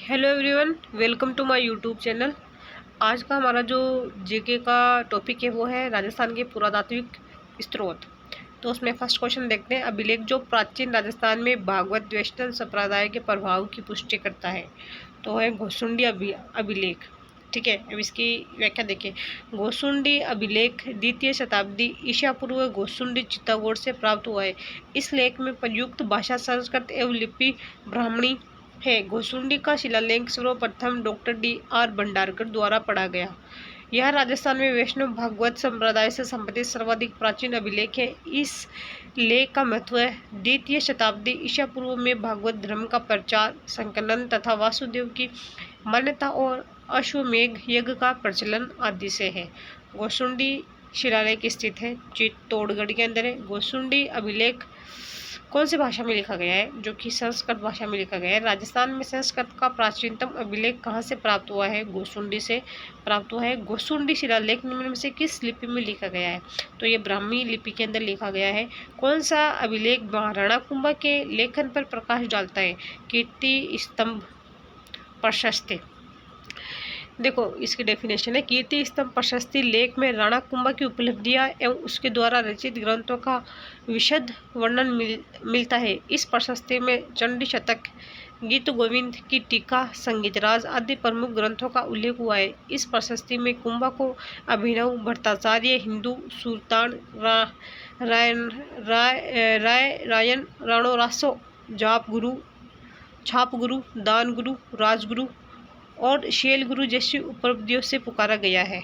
Hello everyone, welcome to my YouTube channel. आज का हमारा जो जीके का टॉपिक है वो है राजस्थान के पुरातात्विक स्रोत। तो उसमें फर्स्ट क्वेश्चन देखते हैं। अभिलेख जो प्राचीन राजस्थान में भागवत वैष्णव संप्रदाय के प्रभाव की पुष्टि करता है तो है घोसुंडी अभिलेख। ठीक है, अब इसकी व्याख्या देखें। घोसुंडी अभिलेख द्वितीय शताब्दी ईसा पूर्व घोसुंडी चित्तौड़गढ़ से प्राप्त हुआ है। इस लेख में प्रयुक्त भाषा संस्कृत एवं लिपि ब्राह्मणी है। घोसुंडी का शिलालेख सर्वप्रथम डॉक्टर D.R. भंडारकर द्वारा पढ़ा गया। यह राजस्थान में वैष्णव भागवत संप्रदाय से संबंधित सर्वाधिक प्राचीन अभिलेख है। इस लेख का महत्व है द्वितीय शताब्दी ईसा पूर्व में भागवत धर्म का प्रचार, संकलन तथा वासुदेव की मान्यता और अश्वमेघ यज्ञ का प्रचलन आदि से है। घोसुंडी शिलालेख स्थित है चित्तौड़गढ़ के अंदर है। घोसुंडी अभिलेख कौन सी भाषा में लिखा गया है? जो कि संस्कृत भाषा में लिखा गया है। राजस्थान में संस्कृत का प्राचीनतम अभिलेख कहाँ से प्राप्त हुआ है? घोसुंडी से प्राप्त हुआ है। घोसुंडी शिलालेख निम्न में से किस लिपि में लिखा गया है? तो ये ब्राह्मी लिपि के अंदर लिखा गया है। कौन सा अभिलेख महाराणा कुंभा के लेखन पर प्रकाश डालता है? कीर्ति स्तंभ प्रशस्ति। देखो, इसकी डेफिनेशन है। कीर्ति स्तंभ प्रशस्ति लेख में राणा कुंभा की उपलब्धियां एवं उसके द्वारा रचित ग्रंथों का विशद वर्णन मिलता है। इस प्रशस्ति में चंडी शतक, गीत गोविंद की टीका, संगीतराज आदि प्रमुख ग्रंथों का उल्लेख हुआ है। इस प्रशस्ति में कुंभा को अभिनव भट्टाचार्य, हिंदू सुल्तान रायन राणो रासो, छाप गुरु, दान गुरु, राजगुरु और शैल गुरु जैसी उपलब्धियों से पुकारा गया है।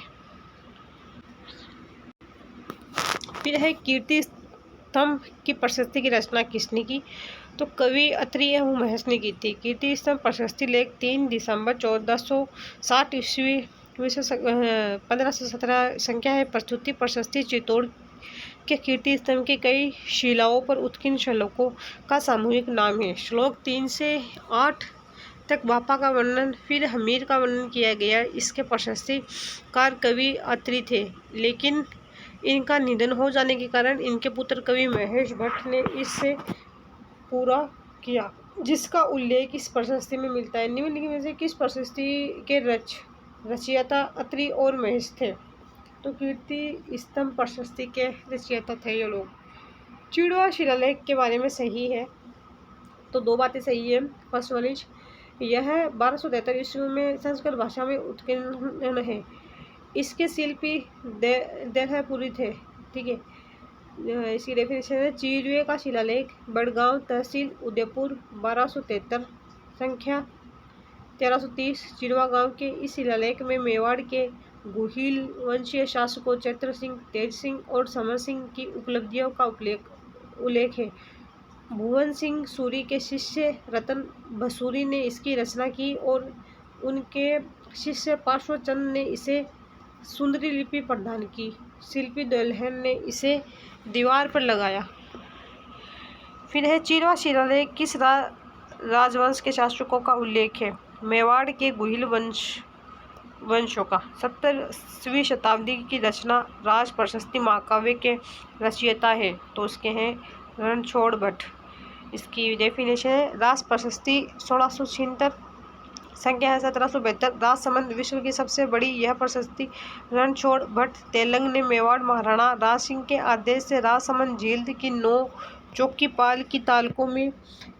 फिर है कीर्ति स्तंभ की प्रशस्ति की रचना किसने की? तो कवि अत्रि एवं महेश ने की थी। कीर्ति स्तंभ प्रशस्ति लेख 3 दिसंबर 1460 ईस्वी 1517 संख्या है। प्रस्तुति प्रशस्ति चित्तौड़ के कीर्ति स्तंभ के कई शिलाओं पर उत्कीर्ण श्लोकों का सामूहिक नाम है। श्लोक 3 से 8 तक बापा का वर्णन, फिर हमीर का वर्णन किया गया। इसके प्रशस्तिकार कवि अत्रि थे, लेकिन इनका निधन हो जाने के कारण इनके पुत्र कवि महेश भट्ट ने इससे पूरा किया, जिसका उल्लेख इस प्रशस्ति में मिलता है। निम्नलिखित में से किस प्रशस्ति के रचयिता अत्रि और महेश थे? तो कीर्ति स्तंभ प्रशस्ति के रचयिता थे ये लोग। चिड़वा शिलालेख के बारे में सही है, तो दो बातें सही है। फर्स्ट वाली, यह 1273 ईस्वी में संस्कृत भाषा में उत्कीर्ण है। इसके शिल्पी देहपुरी थे। ठीक है, इसकी डेफिनेशन है। चिड़वे का शिलालेख बड़गांव तहसील उदयपुर 1273 संख्या 1330 चिड़वा गांव के। इस शिलालेख में मेवाड़ के गुहिल वंशीय शासकों चैत्र सिंह, तेज सिंह और समर सिंह की उपलब्धियों का उल्लेख है। भुवन सिंह सूरी के शिष्य रतन बसूरी ने इसकी रचना की और उनके शिष्य पार्श्वचंद ने इसे सुंदरी लिपि प्रदान की। शिल्पी दुल्हन ने इसे दीवार पर लगाया। फिर है चिड़वा शिलालेख किस राजवंश के शासकों का उल्लेख है? मेवाड़ के गुहिल वंशों का। 17वीं शताब्दी की रचना राज प्रशस्ति महाकाव्य के रचयिता है, तो उसके हैं रणछोड़ भट्ट। इसकी डेफिनेशन है। राज प्रशस्ति 1676 संख्या है 1772 राजसमंद विश्व की सबसे बड़ी यह प्रशस्ति रणछोड़ भट्ट तेलंग ने मेवाड़ महाराणा राज सिंह के आदेश से राजसमंद झील की 9 चौकी पाल की तालकों में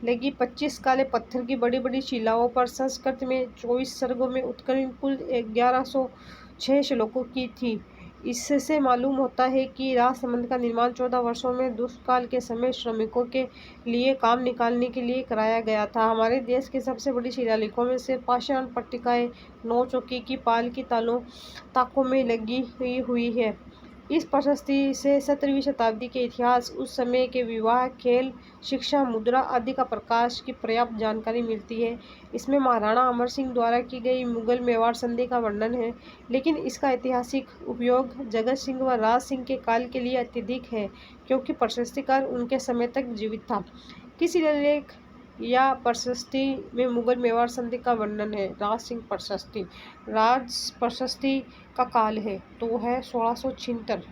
लगी 25 काले पत्थर की बड़ी बड़ी शिलाओं पर संस्कृत में 24 सर्गों में उत्कीर्ण कुल 1106 श्लोकों की थी। इससे मालूम होता है कि राजसमंद का निर्माण 14 वर्षों में दुष्काल के समय श्रमिकों के लिए काम निकालने के लिए कराया गया था। हमारे देश के सबसे बड़ी शिलालेखों में से पाषाण पट्टिकाएं 9 चौकी की पाल की ताकों में लगी हुई है। इस प्रशस्ति से 17वीं शताब्दी के इतिहास, उस समय के विवाह, खेल, शिक्षा, मुद्रा आदि का प्रकाश की पर्याप्त जानकारी मिलती है। इसमें महाराणा अमर सिंह द्वारा की गई मुगल मेवाड़ संधि का वर्णन है, लेकिन इसका ऐतिहासिक उपयोग जगत सिंह व राज सिंह के काल के लिए अत्यधिक है, क्योंकि प्रशस्तिकार उनके समय तक जीवित था। किस शिलालेख या प्रशस्ति में मुगल मेवाड़ संधि का वर्णन है? राज सिंह प्रशस्ति। राज प्रशस्ति का काल है तो है 1676।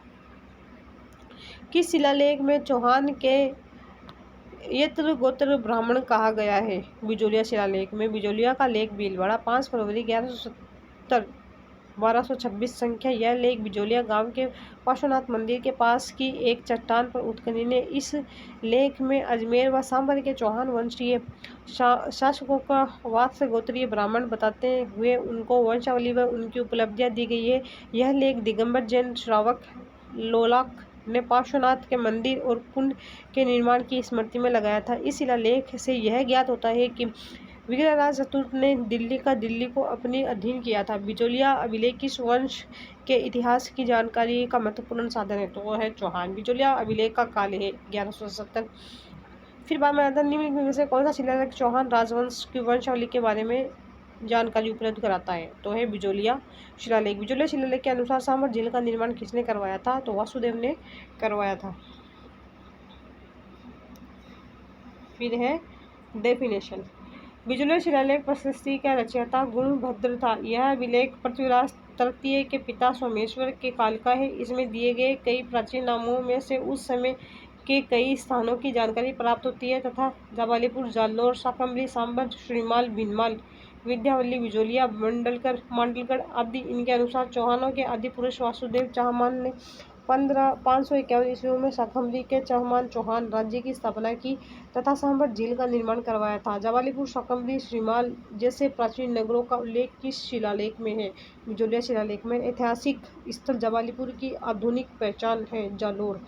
किस शिलालेख में चौहान के यत्र गोत्र ब्राह्मण कहा गया है। बिजोलिया शिलालेख में बिजोलिया का लेख भीलवाड़ा 5 फरवरी 1170 1226 संख्या। यह लेख बिजोलिया गांव के पार्श्वनाथ मंदिर के पास की एक चट्टान पर उत्खनन है। इस लेख में अजमेर व सांभर के चौहान वंशीय शासकों का वात्स्य गोत्रीय ब्राह्मण बताते हुए उनको वंशावली व उनकी उपलब्धियां दी गई है। यह लेख दिगंबर जैन श्रावक लोलाक ने पार्श्वनाथ के मंदिर और कुंड के निर्माण की स्मृति में लगाया था। इस शिलालेख से यह ज्ञात होता है कि विग्रहराज चतुर्थ ने दिल्ली को अपने अधीन किया था। बिजोलिया अभिलेख किस वंश के इतिहास की जानकारी का महत्वपूर्ण साधन है, तो वह है चौहान। बिजोलिया अभिलेख का काल है 1170। फिर बात में आता है निम्नलिखित में से कौन सा शिलालेख चौहान राजवंश की वंशावली के बारे में जानकारी उपलब्ध कराता है, तो है बिजोलिया शिलालेख। बिजोलिया शिलालेख के अनुसार सांभर झील का निर्माण किसने करवाया था, तो वासुदेव ने करवाया था। फिर है डेफिनेशन। बिजोलिया शिलालेख प्रशस्ति का रचयिता गुणभद्र था। यह अभिलेख पृथ्वीराज तृतीय के पिता सोमेश्वर के काल का है। इसमें दिए गए कई प्राचीन नामों में से उस समय के कई स्थानों की जानकारी प्राप्त होती है तथा जबालीपुर, जालोर, शाकंभरी, सांभर, श्रीमाल, भीनमाल, विद्यावली, बिजोलिया, मांडलगढ़ आदि। इनके अनुसार चौहानों के आदि पुरुष वासुदेव चौहान ने 551 ईस्वी में शाकंभरी के चौहान चौहान राज्य की स्थापना की तथा सांभर झील का निर्माण करवाया था। जबालीपुर, शाकंभरी, श्रीमाल जैसे प्राचीन नगरों का उल्लेख किस शिलालेख में है, बिजोलिया शिलालेख में। ऐतिहासिक स्थल जबालीपुर की आधुनिक पहचान है जालोर।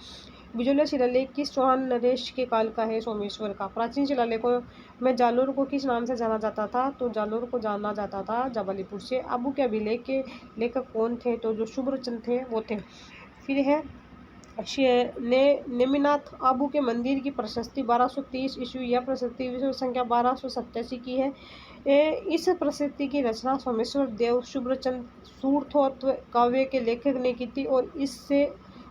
बिजोलिया शिलालेख किस चौहान नरेश के काल का है, सोमेश्वर का। प्राचीन शिलालेखों में जालोर को किस नाम से जाना जाता था, तो जालोर को जाना जाता था जबालीपुर से। आबू के अभिलेख के लेखक कौन थे, तो जो शुभ्रचंद थे वो थे। फिर है नेमिनाथ आबू के मंदिर की प्रशस्ति 1230 ईस्वी। यह प्रशस्ति विश्व संख्या 1287 की है। इस प्रशस्ति की रचना सोमेश्वर देव शुभ्रचंद सूरथोत्व काव्य के लेखक ने की थी और इससे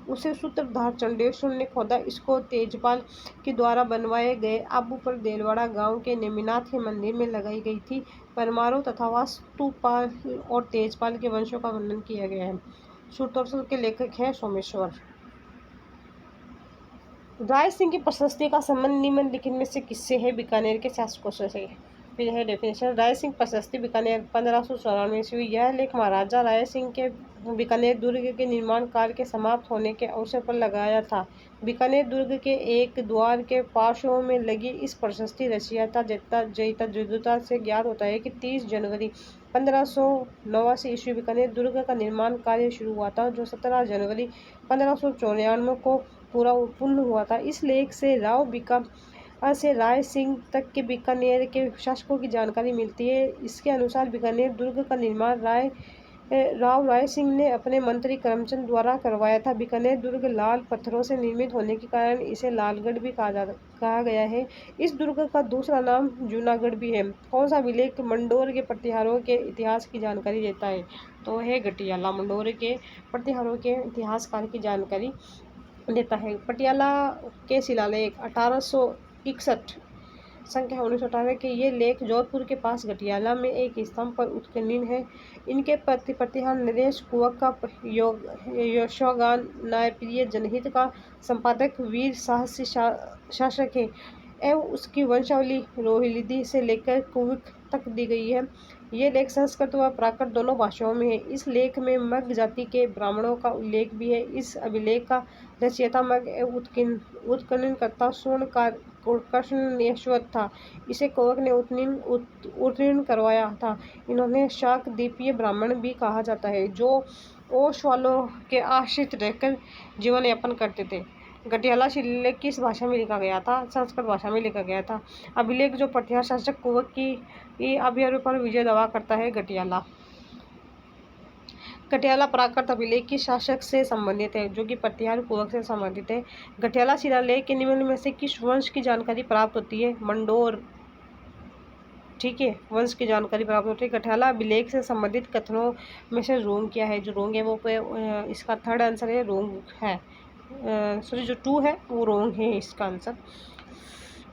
उसे सूत्रधार चंडेश्वर ने खोदा। इसको तेजपाल के द्वारा बनवाए गए आबू पर देलवाड़ा गांव के नेमिनाथ के मंदिर में लगाई गई थी। परमारों तथा वास्तुपाल और तेजपाल के वंशों का वर्णन किया गया है। सूत्रधार के लेखक है सोमेश्वर। राय सिंह की प्रशस्ति का संबंध निम्नलिखित में से किससे है, बीकानेर के शासकों से। फिर है डेफिनेशन। राय सिंह प्रशस्ति बीकानेर 1594 ईस्वी। यह लेख महाराजा राय सिंह के बीकानेर दुर्ग के निर्माण कार्य के समाप्त होने के अवसर पर लगाया था। बीकानेर दुर्ग के एक द्वार के पार्श्व में लगी इस प्रशस्ति रचयिता जयता से ज्ञात होता है कि 30 जनवरी 1589 ईस्वी बीकानेर दुर्ग का निर्माण कार्य शुरू हुआ था, जो 17 जनवरी 1594 को पूर्ण हुआ था। इस लेख से राय सिंह तक के बीकानेर के शासकों की जानकारी मिलती है। इसके अनुसार बीकानेर दुर्ग का निर्माण राय सिंह ने अपने मंत्री करमचंद द्वारा करवाया था। बीकानेर दुर्ग लाल पत्थरों से निर्मित होने के कारण इसे लालगढ़ भी कहा गया है। इस दुर्ग का दूसरा नाम जूनागढ़ भी है। कौन सा अभिलेख मंडोर के प्रतिहारों के इतिहास की जानकारी देता है, तो है गटियाला। मंडोर के प्रतिहारों के इतिहास काल की जानकारी देता है। पटियाला के शिलालेख 1861 संख्या 1918 के ये लेख जोधपुर के पास गटियाला में एक स्तंभ पर उत्खनन है। इनके प्रतिहार नरेश कुवक का यशोगान न्यायप्रिय जनहित का संपादक वीर साहसी शासक है एवं उसकी वंशावली रोहिल्दी से लेकर कुवक तक दी गई है। ये लेख संस्कृत व प्राकृत दोनों भाषाओं में है। इस लेख में मग जाति के ब्राह्मणों का उल्लेख भी है। इस अभिलेख का रचयिता मग उत्खननकर्ता स्वर्णकार कृष्णेश्वर था। इसे कुवक ने उत्कीर्ण करवाया था। इन्होंने शाकद्वीपीय ब्राह्मण भी कहा जाता है, जो ओश वालों के आश्रित रहकर जीवन यापन करते थे। गटियाला शिलालेख किस भाषा में लिखा गया था, संस्कृत भाषा में लिखा गया था। अभिलेख जो प्रतिहार शासक कुवक की अभियान पर विजय दावा करता है गटियाला। गटियाला प्राकृत अभिलेख की शासक से संबंधित है, जो कि प्रतिहार कुवक से संबंधित है। गटियाला शिलालेख के निम्न में से किस वंश की जानकारी प्राप्त होती है, मंडोर, ठीक है, वंश की जानकारी प्राप्त होती है। गटियाला अभिलेख से संबंधित कथनों में से रोंग क्या है, जो रोंग है वो इसका थर्ड आंसर है रोंग है, सॉरी जो 2 है वो रोंग है इसका आंसर,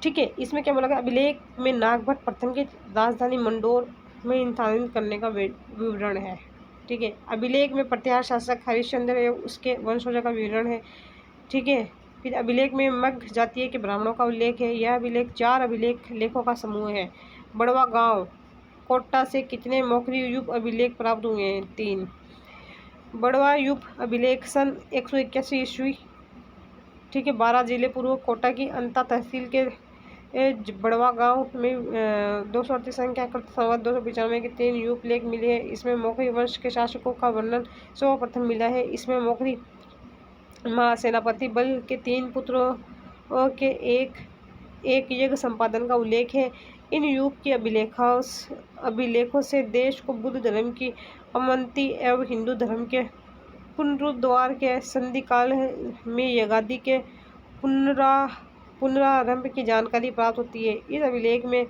ठीक है। इसमें क्या बोला गया, अभिलेख में नागभट्ट प्रथम की राजधानी मंडोर में इंथान करने का विवरण है, ठीक है। अभिलेख में प्रतिहार शासक हरिश्चंद्र एवं उसके वंशजों का विवरण है, ठीक है। फिर अभिलेख में मग जातीय के ब्राह्मणों का उल्लेख है। यह अभिलेख 4 अभिलेख लेखों का समूह है। बड़वा गांव कोट्टा से कितने मोखरी युग अभिलेख प्राप्त हुए हैं? 3। बड़वा युग अभिलेख सन 181 ईस्वी, ठीक है। 12 जिले पूर्व कोटा की अंता तहसील के बड़वा गांव में 238 संख्या संवत 295 के 3 युग लेख मिले हैं। इसमें मोखरी वंश के शासकों का वर्णन सर्वप्रथम मिला है। इसमें मोखरी महासेनापति बल के 3 पुत्रों के एक यज्ञ संपादन का उल्लेख है। इन युग के अभिलेखों से देश को बुद्ध धर्म की अवनति एवं हिंदू धर्म के पुनरुद्धार के संधि काल में यज्ञादि के पुनरारंभ की जानकारी प्राप्त होती है। इस अभिलेख में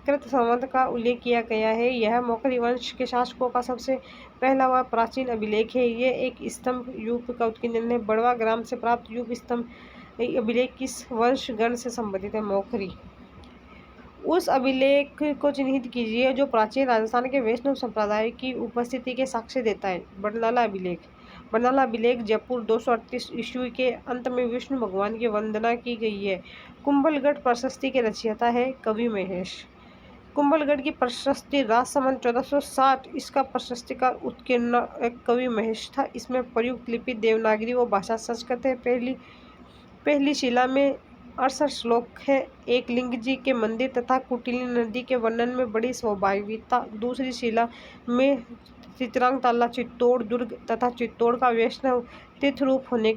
कृत संवत का उल्लेख किया गया है। यह मोखरी वंश के शासकों का सबसे पहला व प्राचीन अभिलेख है। यह एक स्तंभ युग का उत्कीर्णन है। बड़वा ग्राम से प्राप्त युग स्तंभ अभिलेख किस वंश गण से संबंधित है? मोखरी। उस अभिलेख को चिन्हित कीजिए जो प्राचीन राजस्थान के वैष्णव संप्रदाय की उपस्थिति के साक्ष्य देता है। बरनाला अभिलेख। बरनाला अभिलेख जयपुर 238 ईस्वी के अंत में विष्णु भगवान की वंदना की गई है। कुंभलगढ़ प्रशस्ति के रचयिता है कवि महेश। कुंभलगढ़ की प्रशस्ति राजसमंद 1460। इसका प्रशस्तिकार उत्कीर्ण कवि महेश था। इसमें प्रयुक्त लिपि देवनागरी व भाषा संस्कृत है। पहली शिला में 68 श्लोक है। एक लिंग जी के मंदिर तथा कुटिली नदी के वर्णन में बड़ी स्वाभाविकता। दूसरी शिला में चित्रांगताला, चित्तौड़ दुर्ग तथा चित्तौड़ का वैष्णव तीर्थ रूप होने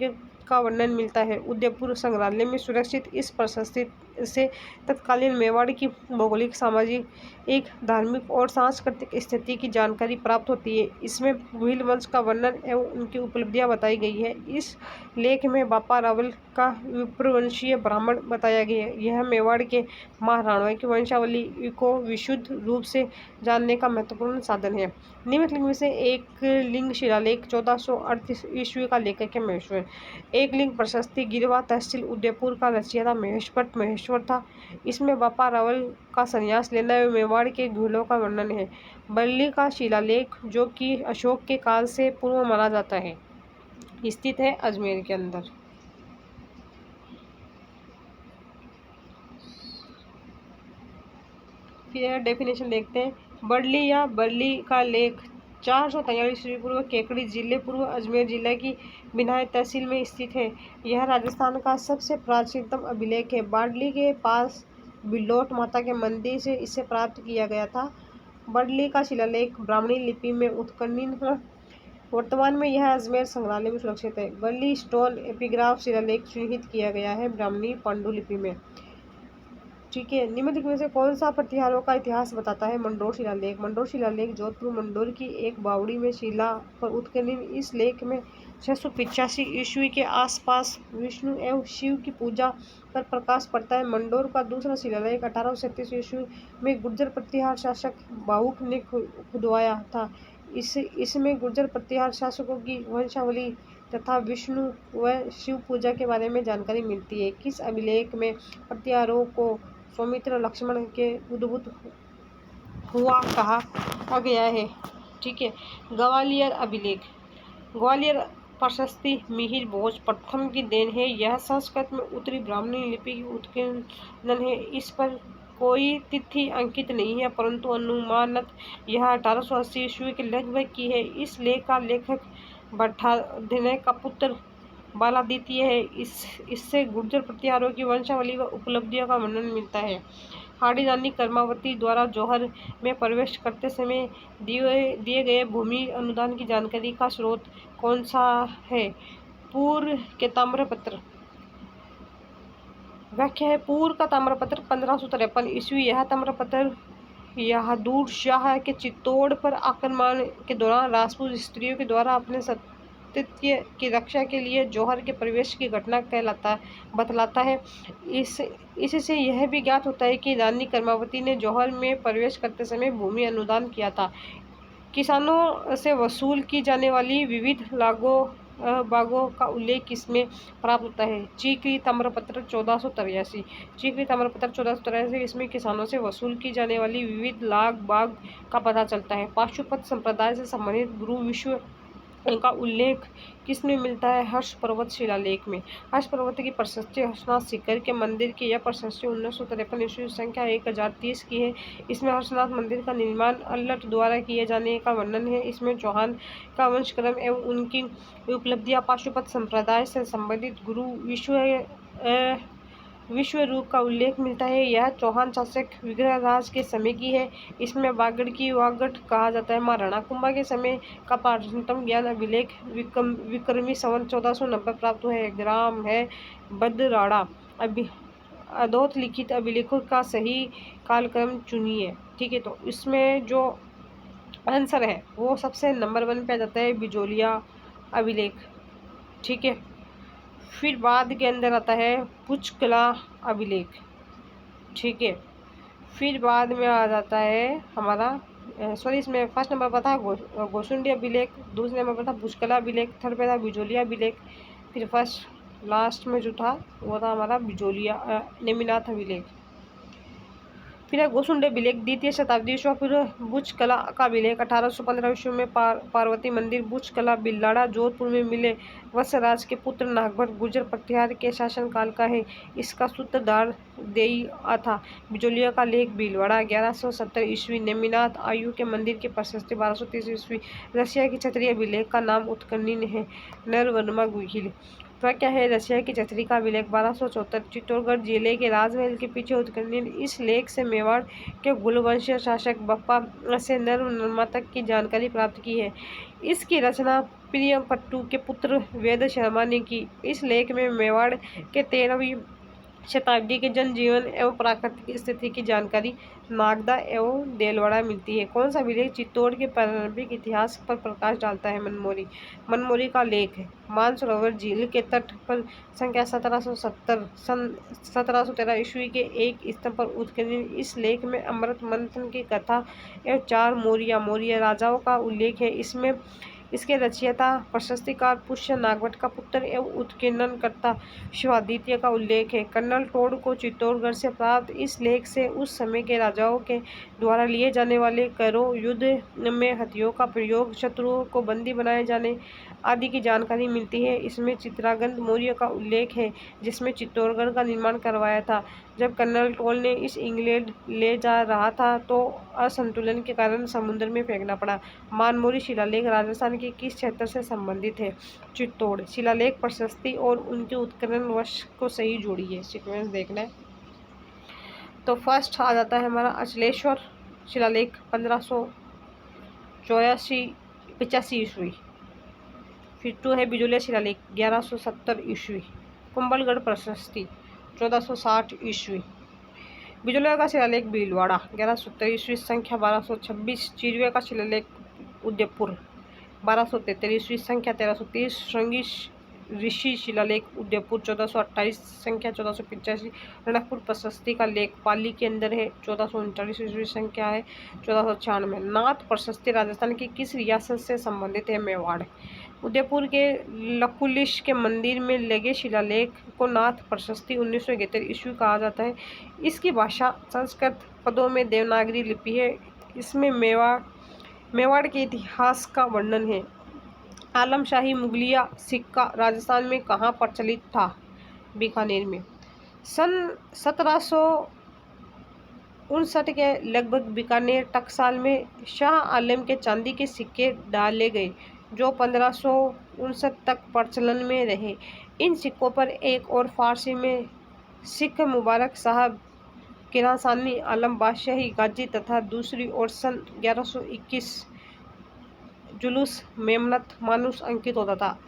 का वर्णन मिलता है। उदयपुर संग्रहालय में सुरक्षित इस प्रशस्ति से तत्कालीन मेवाड़ की भौगोलिक, सामाजिक, एक धार्मिक और सांस्कृतिक स्थिति की जानकारी प्राप्त होती है। इसमें भील वंश का वर्णन एवं उनकी उपलब्धियां बताई गई है। इस लेख में बापा रावल का विप्रवंशीय ब्राह्मण बताया गया है। यह मेवाड़ के महाराणाओं की वंशावली को विशुद्ध रूप से जानने का महत्वपूर्ण साधन है। निम्नलिखित में से एक लिंग शिलालेख 1438 ईस्वी का लेखक है महेश्वर। एक लिंग प्रशस्ति गिरवा तहसील उदयपुर का रचयिता महेश्वर था। इसमें बापा रावल का संन्यास लेना एवं मेवाड़ के घुलों का वर्णन है। बल्ली का शिलालेख जो कि अशोक के काल से पूर्व माना जाता है, स्थित है अजमेर के अंदर। फिर डेफिनेशन देखते हैं। बरली या बरली का लेख 443 ईस्वी पूर्व केकड़ी जिले पूर्व अजमेर जिला की बिनाई तहसील में स्थित है। यह राजस्थान का सबसे प्राचीनतम अभिलेख है। बाडली के पास बिल्लोट माता के मंदिर से इसे प्राप्त किया गया था। बरली का शिलालेख ब्राह्मणी लिपि में उत्कीर्ण है। वर्तमान में यह अजमेर संग्रहालय में सुरक्षित है। बरली स्टोन एपिग्राफ शिलालेख चिन्हित किया गया है ब्राह्मणी पांडुलिपि में, ठीक है। निम्नलिखित में से कौन सा प्रतिहारों का इतिहास बताता है? मंडोर शिलालेख। मंडोर शिलालेख जोधपुर मंडोर की एक बावड़ी में शिला पर उत्कीर्ण। इस लेख में 685 ईस्वी के आसपास विष्णु एवं शिव की पूजा पर प्रकाश पड़ता है। मंडोर का दूसरा शिलालेख 1837 ईस्वी में गुर्जर प्रतिहार शासक बाहुक ने खुदवाया था। इसमें गुर्जर प्रतिहार शासकों की वंशावली तथा विष्णु व शिव पूजा के बारे में जानकारी मिलती है। किस अभिलेख में प्रतिहारों को सौमित्र लक्ष्मण के उद्भूत हुआ कहा गया है? ठीक है। ग्वालियर अभिलेख। ग्वालियर प्रशस्ति मिहिर भोज प्रथम की देन है। यह संस्कृत में उत्तरी ब्राह्मणी लिपि की उत्कीर्णन है। इस पर कोई तिथि अंकित नहीं है, परंतु अनुमानत यह 1880 ईस्वी के लगभग की है। इस लेख का लेखक भट्टाधिनय का पुत्र बालादित्य है। इससे गुर्जर प्रतिहारों की वंशावली व उपलब्धियों का वर्णन मिलता है। हाड़ी रानी कर्मावती द्वारा जौहर में प्रवेश करते समय दिए गए भूमि अनुदान की जानकारी का स्रोत कौन सा है? पूर्व के ताम्रपत्र। व्याख्या है। पूर्व का ताम्रपत्र 1553 ईस्वी। यह ताम्रपत्र बहादुर शाह के चित्तौड़ पर आक्रमण के दौरान राजपूत स्त्रियों के द्वारा अपने सत्य की रक्षा के लिए जौहर के प्रवेश की घटना बतलाता है। इससे यह भी ज्ञात होता है कि रानी कर्मावती ने जौहर में प्रवेश करते समय भूमि अनुदान किया था। किसानों से वसूल की जाने वाली विविध बागों का उल्लेख इसमें प्राप्त होता है। चीकरी ताम्रपत्र 1483। चीकरी ताम्रपत्र 1483 इसमें किसानों से वसूल की जाने वाली विविध बाग का पता चलता है। पाशुपत संप्रदाय से संबंधित गुरु विश्व का उल्लेख किसमें मिलता है? हर्ष पर्वत शिलालेख में। हर्ष पर्वत की प्रशस्ति हर्षनाथ सीकर के मंदिर की यह प्रशस्ति 1953 ईस्वी संख्या 1030 की है। इसमें हर्षनाथ मंदिर का निर्माण अल्लट द्वारा किए जाने का वर्णन है। इसमें चौहान का वंशक्रम एवं उनकी उपलब्धियां, पाशुपत संप्रदाय से संबंधित गुरु विश्वरूप का उल्लेख मिलता है। यह चौहान शासक विग्रहराज के समय की है। इसमें वागड़ की वागड़ कहा जाता है। महाराणा कुंभा के समय का प्राचीनतम ज्ञान अभिलेख विक्रमी संवत 1490 प्राप्त हुआ है। ग्राम है बदराड़ा। अधोत लिखित अभिलेखों का सही कालक्रम चुनिए। ठीक है, तो इसमें जो आंसर है वो सबसे नंबर 1 पे आ जाता है बिजोलिया अभिलेख। ठीक है, फिर बाद के अंदर आता है पुचकला अभिलेख। ठीक है, फिर बाद में आ जाता है हमारा इसमें फर्स्ट नंबर पर था गोसुंडी अभिलेख, दूसरे नंबर पर था पुचकला अभिलेख, थर्ड पे था बिजोलिया अभिलेख, फिर फर्स्ट लास्ट में जो था वो था हमारा बिजोलिया नेमिनाथ अभिलेख। फिर है गोसुंडी अभिलेख द्वितीय शताब्दी ईस्वी। फिर बुच कला का अभिलेख 1815 ईस्वी में पार्वती मंदिर बुच कला बिल्लाड़ा जोधपुर में मिले वत्सराज के पुत्र नागभट्ट गुर्जर पटियार के शासनकाल का है। इसका सूत्रधार देई था। बिजोलिया का लेख भीलवाड़ा 1170 ईस्वी। नेमिनाथ आयु के मंदिर की प्रशस्ति 1230 ईस्वी। रसिया की क्षत्रिय अभिलेख का नाम उत्खनन है नरवर्मा गुहिल। वह क्या है? रसिया की छतरी का अभिलेख 1274 चित्तौड़गढ़ जिले के राजमहल के पीछे उत्खनन। इस लेख से मेवाड़ के गुलवंशीय शासक बप्पा से नरवर्मा तक की जानकारी प्राप्त की है। इसकी रचना प्रियपट्टू के पुत्र वेद शर्मा ने की। इस लेख में मेवाड़ के 13वीं शताब्दी के जनजीवन एवं प्राकृतिक स्थिति की जानकारी नागदा एवं देलवाड़ा मिलती है। कौन सा अभिलेख चित्तौड़ के प्रारंभिक इतिहास पर प्रकाश डालता है? मनमोरी का लेख है मानसरोवर झील के तट पर संख्या 1770 सन 1713 ईस्वी के एक स्तंभ पर उत्खनन। इस लेख में अमृत मंथन की कथा एवं 4 मौर्य राजाओं का उल्लेख है। इसमें इसके रचयिता प्रशस्तिकार पुष्य नागभट्ट का पुत्र एवं उत्खननकर्ता शिवादित्य का उल्लेख है। कर्नल टोड को चित्तौड़गढ़ से प्राप्त इस लेख से उस समय के राजाओं के द्वारा लिए जाने वाले करों, युद्ध में हथियारों का प्रयोग, शत्रुओं को बंदी बनाए जाने आदि की जानकारी मिलती है। इसमें चित्रांगद मौर्य का उल्लेख है जिसमें चित्तौड़गढ़ का निर्माण करवाया था। जब कर्नल टोल ने इस इंग्लैंड ले जा रहा था तो असंतुलन के कारण समुद्र में फेंकना पड़ा। मानमोरी शिलालेख राजस्थान के किस क्षेत्र से संबंधित है? चित्तौड़। शिलालेख प्रशस्ति और उनके उत्खनन वर्ष को सही जोड़िए। सीक्वेंस देखना है तो फर्स्ट आ जाता है हमारा अचलेश्वर शिलालेख 1584-85 ईस्वी। फिर 2 है बिजोलिया शिलालेख 1170 ईस्वी। कुंभलगढ़ प्रशस्ति 1460 ईस्वी। बिजोलिया का शिलालेख भीलवाड़ा 1170 ईस्वी संख्या 1226। चिरवे का शिलालेख उदयपुर 1273 ईस्वी संख्या 1330। श्रृंगी ऋषि शिलालेख उदयपुर 1428 संख्या 1485। रणकपुर प्रशस्ति का लेख पाली के अंदर है 1439 ईस्वी संख्या है 1496। नाथ प्रशस्ति राजस्थान की किस रियासत से संबंधित है? मेवाड़। उदयपुर के लकुलिश के मंदिर में लगे शिलालेख को नाथ प्रशस्ति 1971 ईस्वी कहा जाता है। इसकी भाषा संस्कृत, पदों में देवनागरी लिपि है। इसमें मेवाड़ के इतिहास का वर्णन है। आलमशाही मुगलिया सिक्का राजस्थान में कहाँ प्रचलित था? बीकानेर में। सन 1759 के लगभग बीकानेर टकसाल में शाह आलम के चांदी के सिक्के डाले गए जो 1559 तक प्रचलन में रहे। इन सिक्कों पर एक और फारसी में सिख मुबारक साहब किरासानी आलम बादशाही गाजी तथा दूसरी ओर सन 1121 जुलूस मेमनत मानुस अंकित होता था।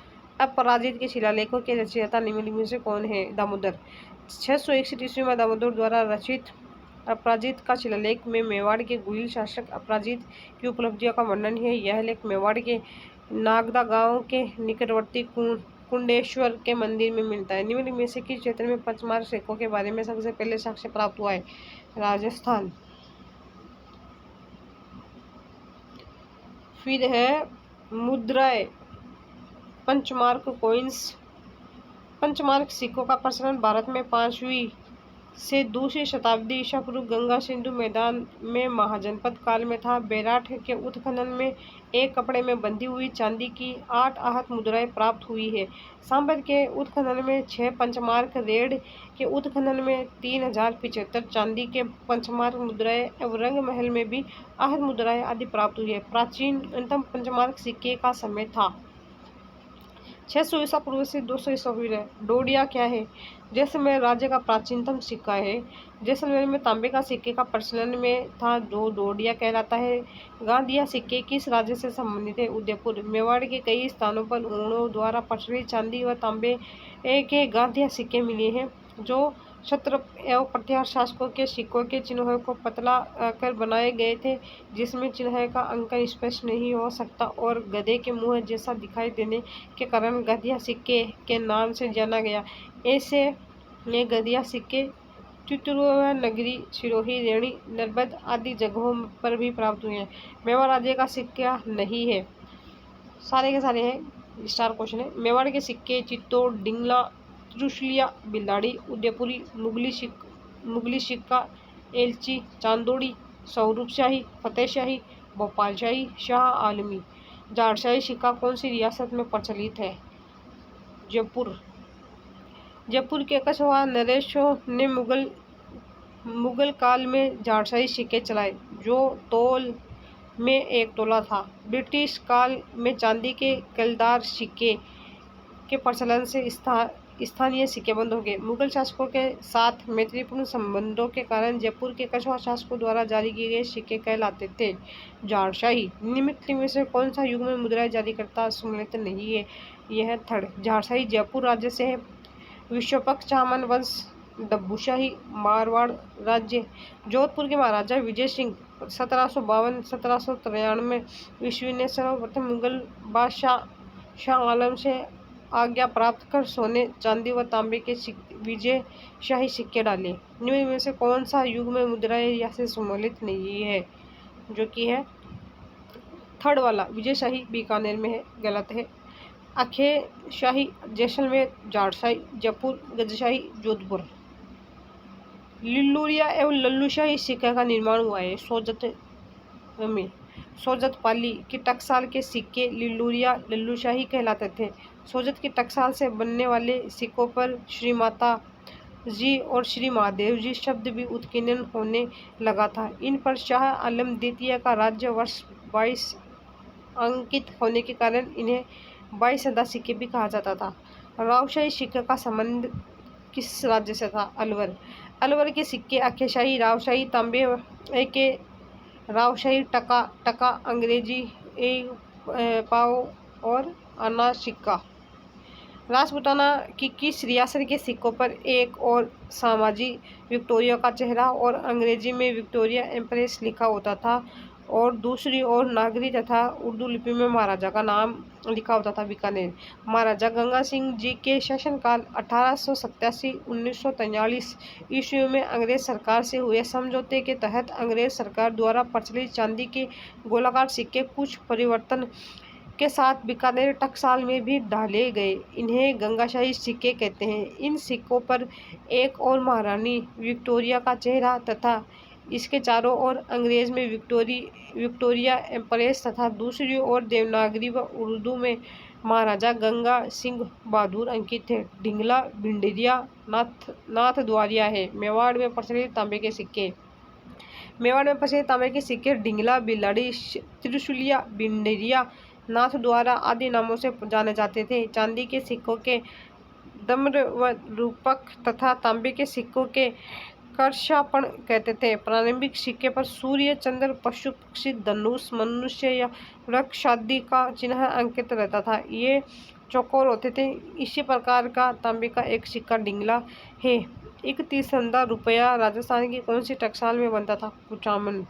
अपराजित के शिलालेखों के रचयिता निम्नलिखित में से कौन है? दामोदर। 661 ईस्वी में दामोदर द्वारा रचित अपराजित का शिलालेख में मेवाड़ के गुहिल शासक अपराजित की उपलब्धियों का वर्णन है। यह लेख मेवाड़ के नागदा गांव के निकटवर्ती कुंडेश्वर के मंदिर में मिलता है। निम्नलिखित में से किस क्षेत्र में पंचमार्ग सिक्कों के बारे में सबसे पहले साक्ष्य प्राप्त हुआ है? राजस्थान। फिर है मुद्राएं पंचमार्क कॉइन्स। पंचमार्क सिक्कों का प्रचलन भारत में 5वीं से दूसरी शताब्दी ईसा पूर्व गंगा सिंधु मैदान में महाजनपद काल में था। बेराट के उत्खनन में एक कपड़े में बंधी हुई चांदी की 8 आहत मुद्राएं प्राप्त हुई है। सांबर के उत्खनन में 6 पंचमार्क, रेड के उत्खनन में 3075 चांदी के पंचमार्क मुद्राएं एवं रंग महल में भी आहत मुद्राएं आदि प्राप्त हुई है। प्राचीन अंतम पंचमार्क सिक्के का समय था 600 ईसा पूर्व से 200 ईसा पूर्व। डोडिया क्या है? जैसलमेर राज्य का प्राचीनतम सिक्का है। जैसलमेर में तांबे का सिक्के का प्रचलन में था जो डोडिया कहलाता है। गांधिया सिक्के किस राज्य से संबंधित है? उदयपुर। मेवाड़ के कई स्थानों पर ऊँटों द्वारा प्रचलित चांदी व तांबे के गांधिया सिक्के मिले हैं जो क्षत्र एवं प्रतिहार शासकों के सिक्कों के चिन्हों को पतला कर बनाए गए थे, जिसमें चिन्ह का अंकन स्पष्ट नहीं हो सकता और गधे के मुंह जैसा दिखाई देने के कारण गधिया सिक्के के नाम से जाना गया। ऐसे ये गधिया सिक्के चित्तौड़ नगरी, सिरोही, रेणी, नर्मद आदि जगहों पर भी प्राप्त हुए हैं। मेवाड़ राज्य का सिक्का नहीं है। सारे के सारे हैं, स्टार क्वेश्चन है। मेवाड़ के सिक्के चित्तौड़, डिंगला, त्रिशूलिया, बिलाड़ी, उदयपुरी, मुगली सिक्का, एलची, चांदोड़ी, स्वरूपशाही, फतेहशाही, भोपालशाही, शाह आलमी। जाटशाही सिक्का कौन सी रियासत में प्रचलित है? जयपुर। जयपुर के कछवाहा नरेश ने मुगल काल में जाटशाही सिक्के चलाए जो तौल में 1 तोला था। ब्रिटिश काल में चांदी के कलदार सिक्के के प्रचलन से स्थानीय सिक्के बंद हो गए। मुगल शासकों के साथ मैत्रीपूर्ण संबंधों के कारण जयपुर के कछवाहा शासकों द्वारा जारी किए गए सिक्के कहलाते थे जाटशाही। निम्नलिखित में से कौन सा युग में मुद्राएं जारी करता सम्मिलित नहीं है? यह थर्ड। जाटशाही जयपुर राज्य से है। विश्वपक चामन वंश, डब्बूशाही, मारवाड़ राज्य। जोधपुर के महाराजा विजय सिंह 1752-1793 ईस्वी ने सर्वप्रथम मुगल बादशाह शाह आलम से आज्ञा प्राप्त कर सोने, चांदी व तांबे के विजय शाही सिक्के डाले। निम्न में से कौन सा युग में मुद्राएं या से सम्मिलित नहीं है? जो कि है थर्ड वाला, विजय शाही बीकानेर में है, गलत है। अखे शाही जैसलमेर, जाटशाही जयपुर, गजशाही जोधपुर। लिल्लूरिया एवं लल्लूशाही सिक्का का निर्माण हुआ है सोजत में। सोजत पाली की टकसाल के सिक्के लिल्लूरिया लल्लूशाही कहलाते थे। सोजत की टकसाल से बनने वाले सिक्कों पर श्री माता जी और श्री महादेव जी शब्द भी उत्कीर्णन होने लगा था। इन पर शाह आलम द्वितीय का राज्य वर्ष 22 अंकित होने के कारण इन्हें 22 सदा सिक्के भी कहा जाता था। रावशाही सिक्के का संबंध किस राज्य से था? अलवर। अलवर के सिक्के अखेशाही, रावशाही, तांबे के रावशाही, टका अंग्रेजी पाव और आना सिक्का। राजपूताना की किस रियासत के सिक्कों पर एक और सामाजी विक्टोरिया का चेहरा और अंग्रेजी में विक्टोरिया एम्प्रेस लिखा होता था और दूसरी ओर नागरी तथा उर्दू लिपि में महाराजा का नाम लिखा होता था? बीकानेर। महाराजा गंगा सिंह जी के शासनकाल 1887-1943 ईस्वी में अंग्रेज सरकार से हुए समझौते के तहत अंग्रेज सरकार द्वारा प्रचलित चांदी के गोलाकार सिक्के कुछ परिवर्तन के साथ बीकानेर टकसाल में भी डाले गए। इन्हें गंगाशाही सिक्के कहते हैं। इन सिक्कों पर एक और महारानी विक्टोरिया का चेहरा तथा इसके चारों ओर अंग्रेज में विक्टोरिया एम्प्रेस तथा दूसरी ओर देवनागरी व उर्दू में महाराजा गंगा सिंह बहादुर अंकित है। ढिंगला भिंडरिया नाथद्वारिया है। मेवाड़ में प्रचलित तांबे के सिक्के। मेवाड़ में प्रचलित तांबे के सिक्के ढिंगला, बिलाड़ी, त्रिशूलिया, भिंडरिया, नाथद्वारा आदि नामों से जाने जाते थे। चांदी के सिक्कों के दम्र व रूपक तथा तांबे के सिक्कों के कर्षापण कहते थे। प्रारंभिक सिक्के पर सूर्य, चंद्र, पशु, पक्षी, धनुष, मनुष्य या वृक्ष आदि का चिन्ह अंकित रहता था। ये चौकोर होते थे। इसी प्रकार का तांबे का एक सिक्का ढिंगला है। 31 रुपया राजस्थान की कौन सी टकसाल में बनता था? कुचामन।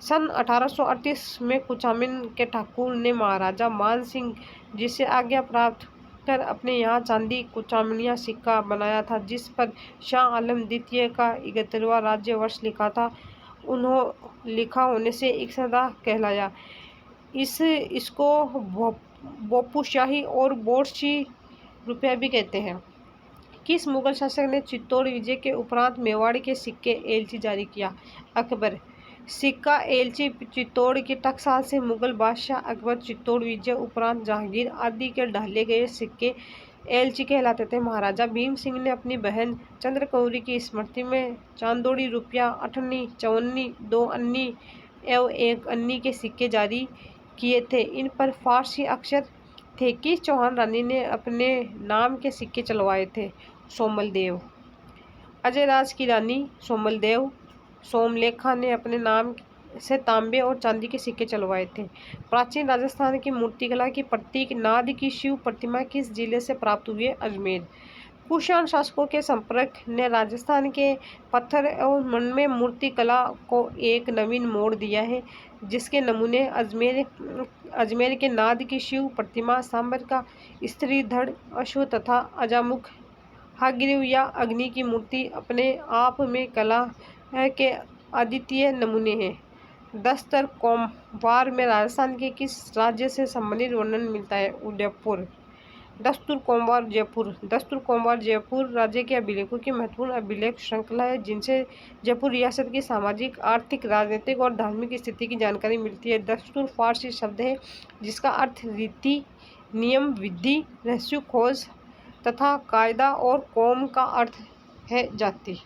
सन 1838 में कुचामन के ठाकुर ने महाराजा मान सिंह जी से आज्ञा प्राप्त कर अपने यहाँ चांदी कुचामनिया सिक्का बनाया था, जिस पर शाह आलम द्वितीय का 71वां राज्य वर्ष लिखा था। उन्होंने लिखा होने से एक सदा कहलाया। इसको बोपुशाही और बोर्शी रुपया भी कहते हैं। किस मुगल शासक ने चित्तौड़ विजय के उपरांत मेवाड़ के सिक्के एलची जारी किया? अकबर। सिक्का एलची चित्तौड़ के टकसाल से मुगल बादशाह अकबर चित्तौड़ विजय उपरांत जहांगीर आदि के ढाले गए सिक्के एलची कहलाते थे। महाराजा भीम सिंह ने अपनी बहन चंद्रकौरी की स्मृति में चांदोड़ी रुपया 8 अन्नी, 54 अन्नी, 2 अन्नी एवं 1 अन्नी के सिक्के जारी किए थे। इन पर फारसी अक्षर थे। किस चौहान रानी ने अपने नाम के सिक्के चलवाए थे? सोमलदेव। अजयराज की रानी सोमलदेव सोमलेखा ने अपने नाम से तांबे और चांदी के सिक्के चलवाए थे। प्राचीन राजस्थान की मूर्तिकला की प्रतीक नाद की शिव प्रतिमा किस जिले से प्राप्त हुई है? अजमेर। कुषाण शासकों के संपर्क ने राजस्थान के पत्थर और मन में मूर्तिकला को एक नवीन मोड़ दिया है, जिसके नमूने अजमेर के नाद की शिव प्रतिमा, सांबर का स्त्री धड़ अश्व तथा अजामुख हयग्रीव या अग्नि की मूर्ति अपने आप में कला के अद्वितीय नमूने हैं। दस्तर कोमवार में राजस्थान के किस राज्य से संबंधित वर्णन मिलता है? उदयपुर। दस्तूर कोमवार जयपुर। दस्तूर कोमवार जयपुर राज्य के अभिलेखों की महत्वपूर्ण अभिलेख श्रृंखला है, जिनसे जयपुर रियासत की सामाजिक, आर्थिक, राजनीतिक और धार्मिक स्थिति की जानकारी मिलती है। दस्तूर फारसी शब्द है जिसका अर्थ रीति, नियम, विधि, रहस्य, खोज तथा कायदा और कौम का अर्थ है जाति।